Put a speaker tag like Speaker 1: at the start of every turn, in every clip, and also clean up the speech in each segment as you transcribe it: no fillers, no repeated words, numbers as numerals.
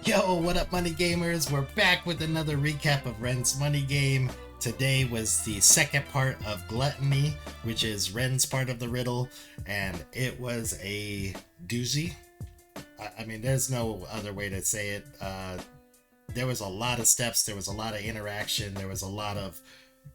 Speaker 1: Yo, what up, Money Gamers? We're back with another recap of Ren's Money Game. Today was the second part of Gluttony, which is Ren's part of the riddle, and it was a doozy. I mean, there's no other way to say it. There was a lot of steps, there was a lot of interaction, there was a lot of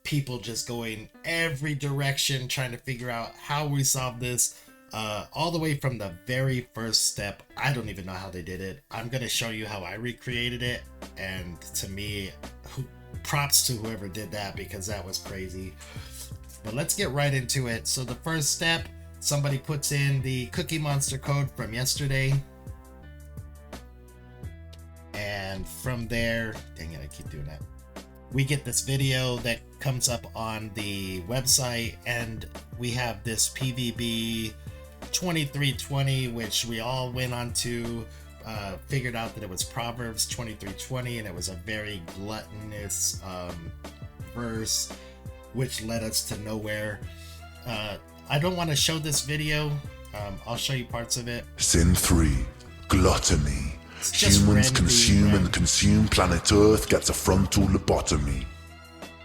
Speaker 1: people just going every direction trying to figure out how we solve this. All the way from the very first step. I don't even know how they did it. I'm gonna show you how I recreated it, and to me, props to whoever did that, because that was crazy. But let's get right into it. So the first step, somebody puts in the Cookie Monster code from yesterday, and from there, dang it, I keep doing that, we get this video that comes up on the website, and we have this PVB 2320, which we all went on to, figured out that it was Proverbs 23:20, and it was a very gluttonous verse, which led us to nowhere. I don't want to show this video. I'll show you parts of it.
Speaker 2: Sin 3, gluttony.
Speaker 1: Just
Speaker 2: Humans
Speaker 1: Ren
Speaker 2: and consume planet Earth gets a frontal lobotomy.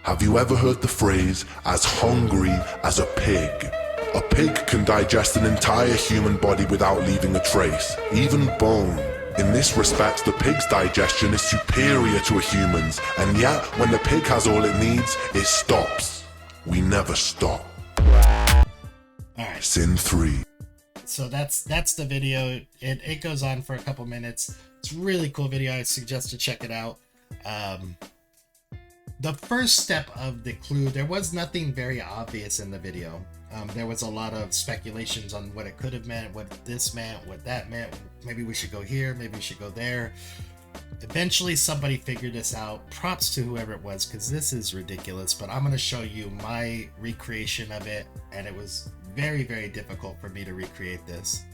Speaker 2: Have you ever heard the phrase, as hungry as a pig? A pig can digest an entire human body without leaving a trace, even bone. In this respect, the pig's digestion is superior to a human's, and yet, when the pig has all it needs, it stops. We never stop.
Speaker 1: Alright.
Speaker 2: Sin 3.
Speaker 1: So that's the video. It goes on for a couple minutes. It's a really cool video. I suggest to check it out. The first step of the clue, there was nothing very obvious in the video. There was a lot of speculations on what it could have meant, what this meant, what that meant. Maybe we should go here, maybe we should go there. Eventually somebody figured this out. Props to whoever it was, because this is ridiculous, but I'm going to show you my recreation of it, and it was very, very difficult for me to recreate this.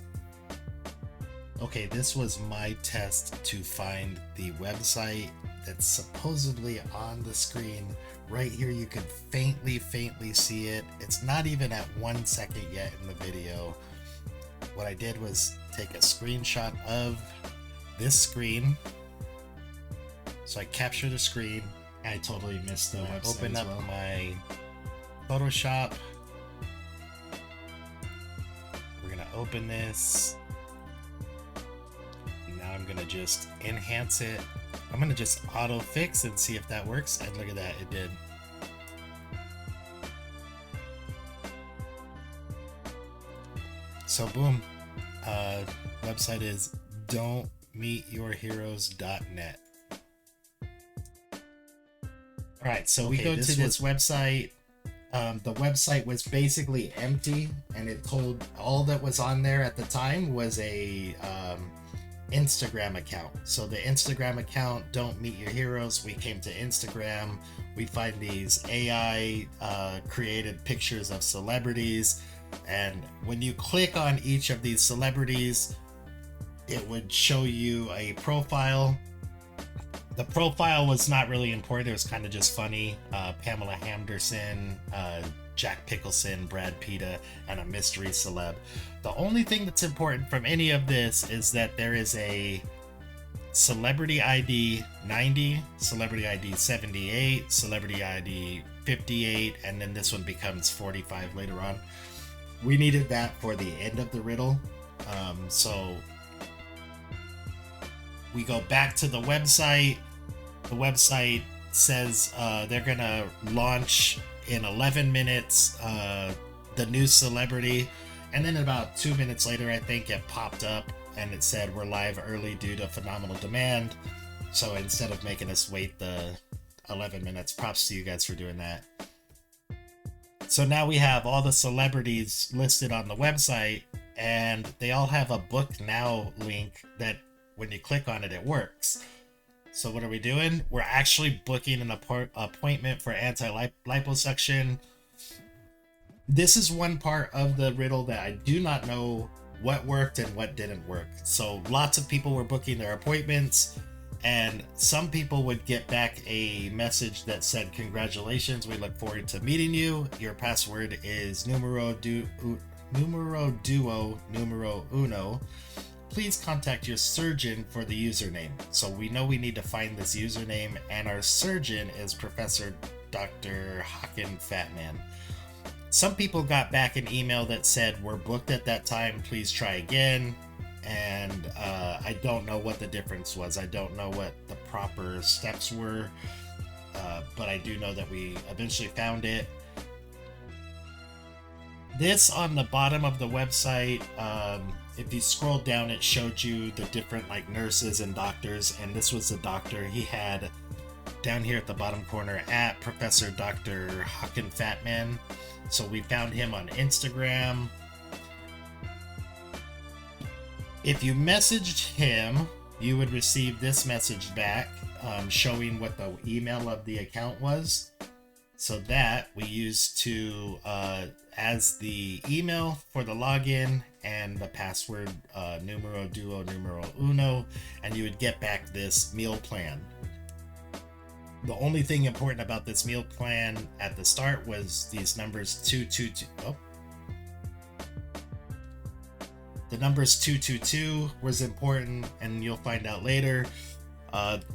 Speaker 1: Okay, this was my test to find the website that's supposedly on the screen. Right here, you can faintly see it. It's not even at 1 second yet in the video. What I did was take a screenshot of this screen. So I captured the screen. I totally missed the website. Open up my Photoshop. We're gonna open this. Now I'm gonna just enhance it. I'm gonna just auto fix and see if that works, and look at that, it did. So boom, website is don'tmeetyourheroes.net. Alright, so we go to this website. The website was basically empty, and it told all that was on there at the time was a Instagram account. So the Instagram account, Don't Meet Your Heroes, we came to Instagram. We find these AI created pictures of celebrities, and when you click on each of these celebrities, it would show you a profile. The profile was not really important, it was kind of just funny. Pamela Henderson, Jack Pickleson, Brad Pitt, and a mystery celeb. The only thing that's important from any of this is that there is a celebrity ID 90, celebrity ID 78, celebrity ID 58, and then this one becomes 45 later on. We needed that for the end of the riddle. So we go back to the website. The website says they're gonna launch in 11 minutes the new celebrity, and then about 2 minutes later, I think, it popped up and it said we're live early due to phenomenal demand. So instead of making us wait the 11 minutes, props to you guys for doing that. So now we have all the celebrities listed on the website, and they all have a book now link that when you click on it, it works. So what are we doing? We're actually booking an appointment for anti-liposuction. This is one part of the riddle that I do not know what worked and what didn't work. So lots of people were booking their appointments, and some people would get back a message that said, congratulations, we look forward to meeting you. Your password is numero duo numero uno. please contact your surgeon for the username. So we know we need to find this username, and our surgeon is Professor Dr. Haken Fatman. Some people got back an email that said, we're booked at that time, please try again. And I don't know what the difference was. I don't know what the proper steps were, but I do know that we eventually found it. This on the bottom of the website, if you scroll down, it showed you the different like nurses and doctors, and this was the doctor. He had down here at the bottom corner at Professor Dr. Haken Fatman. So we found him on Instagram. If you messaged him, you would receive this message back showing what the email of the account was. So that we used to as the email for the login and the password numero duo numero uno, and you would get back this meal plan. The only thing important about this meal plan at the start was these numbers 222. Oh. The numbers 222 was important, and you'll find out later.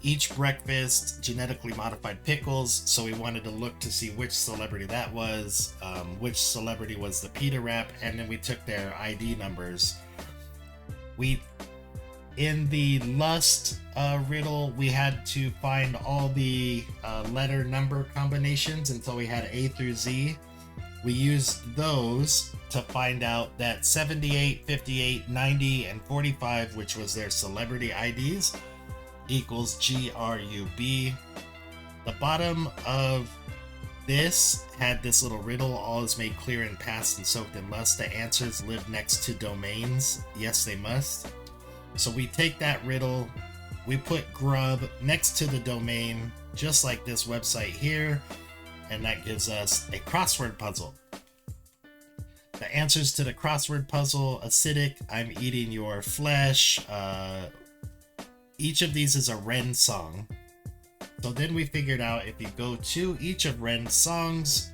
Speaker 1: Each breakfast, genetically modified pickles, so we wanted to look to see which celebrity that was, which celebrity was the pita wrap, and then we took their ID numbers. In the lust riddle, we had to find all the letter number combinations until we had A through Z. We used those to find out that 78, 58, 90, and 45, which was their celebrity IDs, equals GRUB. The bottom of this had this little riddle: all is made clear in past and soaked in lust. The answers live next to domains. Yes, they must. So we take that riddle, we put grub next to the domain, just like this website here, and that gives us a crossword puzzle. The answers to the crossword puzzle: acidic, I'm eating your flesh. Each of these is a Ren song. So then we figured out if you go to each of Ren's songs,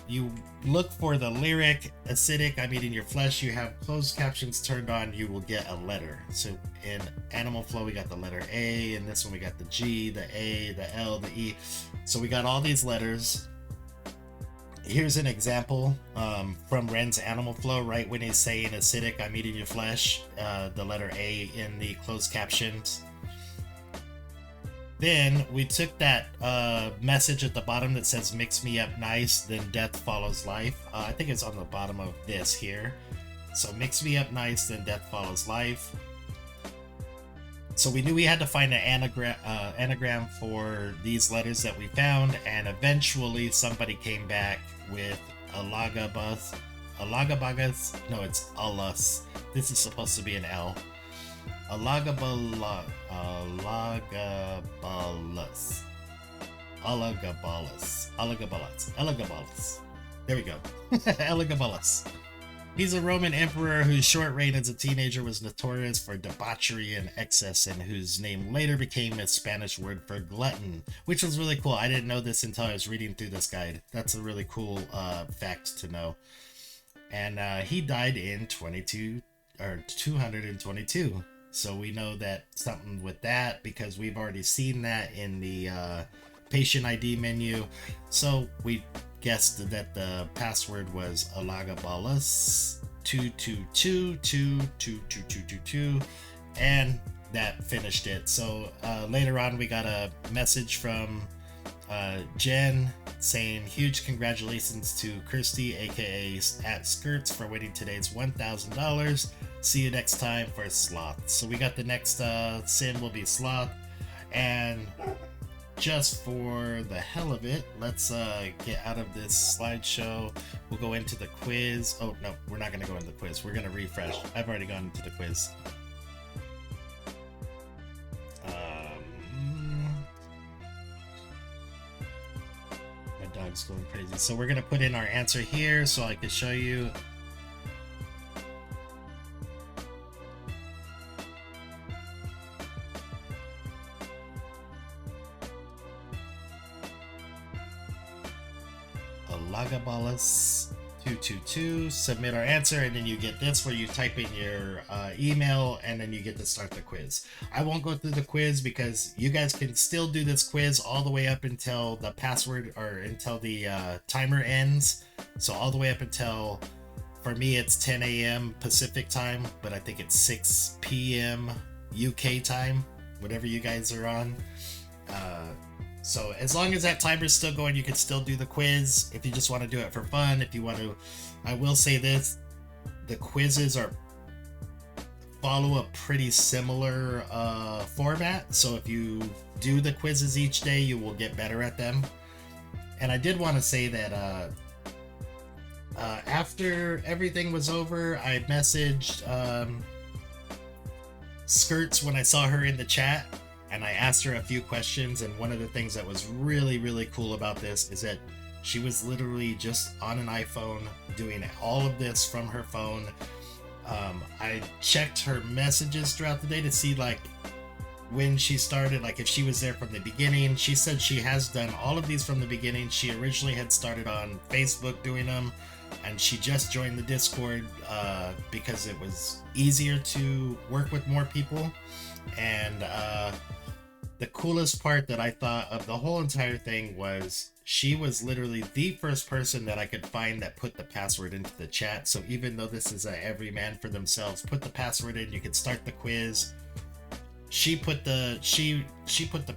Speaker 1: you look for the lyric, acidic, I'm eating your flesh, you have closed captions turned on, you will get a letter. So in Animal Flow, we got the letter A, and this one we got the G, the A, the L, the E. So we got all these letters. Here's an example from Ren's Animal Flow, right when he's saying acidic, I'm eating your flesh, the letter A in the closed captions. Then we took that message at the bottom that says mix me up nice, then death follows life. I think it's on the bottom of this here. So mix me up nice, then death follows life. So we knew we had to find an anagram for these letters that we found, and eventually somebody came back with Alagabagas. No, it's Alus. This is supposed to be an L. Alagabalus. There we go. Elagabalus. He's a Roman emperor whose short reign as a teenager was notorious for debauchery and excess, and whose name later became a Spanish word for glutton, which was really cool. I didn't know this until I was reading through this guide. That's a really cool fact to know. And he died in 222. So we know that something with that, because we've already seen that in the patient ID menu. So we guessed that the password was Alagabalus 222222222, and that finished it. So later on we got a message from Jen saying huge congratulations to Kirsty, aka at Skirts, for winning today's $1,000. See you next time for Sloth. So we got the next sin will be Sloth, and just for the hell of it, let's get out of this slideshow. We'll go into the quiz. Oh no, we're not going to go into the quiz. We're going to refresh. I've already gone into the quiz. My dog's going crazy. So we're going to put in our answer here so I can show you. Alagabalus 222, submit our answer, and then you get this where you type in your email, and then you get to start the quiz. I won't go through the quiz because you guys can still do this quiz all the way up until the password or until the timer ends. So all the way up until, for me, it's 10 a.m. Pacific time, but I think it's 6 p.m. UK time, whatever you guys are on. So as long as that timer's still going, you can still do the quiz. If you just want to do it for fun, if you want to, I will say this, the quizzes follow a pretty similar format. So if you do the quizzes each day, you will get better at them. And I did want to say that after everything was over, I messaged Skirts when I saw her in the chat, and I asked her a few questions. And one of the things that was really, really cool about this is that she was literally just on an iPhone doing all of this from her phone. I checked her messages throughout the day to see like when she started, like if she was there from the beginning. She said she has done all of these from the beginning. She originally had started on Facebook doing them, and she just joined the Discord because it was easier to work with more people. And the coolest part that I thought of the whole entire thing was she was literally the first person that I could find that put the password into the chat. So even though this is a every man for themselves, put the password in, you can start the quiz. She put the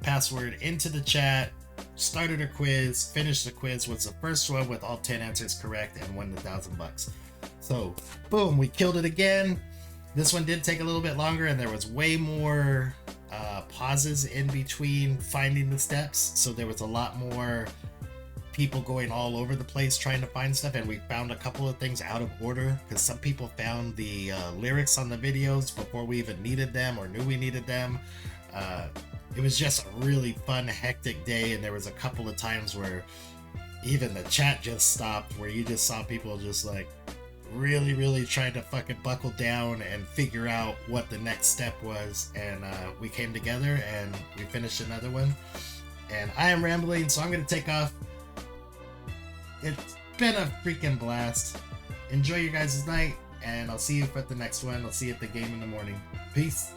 Speaker 1: password into the chat, started her quiz, finished the quiz, was the first one with all 10 answers correct, and won the $1,000. So boom, we killed it again. This one did take a little bit longer, and there was way more pauses in between finding the steps. So there was a lot more people going all over the place trying to find stuff, and we found a couple of things out of order because some people found the lyrics on the videos before we even needed them or knew we needed them. It was just a really fun, hectic day, and there was a couple of times where even the chat just stopped, where you just saw people just like really trying to fucking buckle down and figure out what the next step was. And we came together and we finished another one. And I am rambling, so I'm gonna take off. It's been a freaking blast. Enjoy your guys' night, and I'll see you at the next one. I'll see you at the game in the morning. Peace.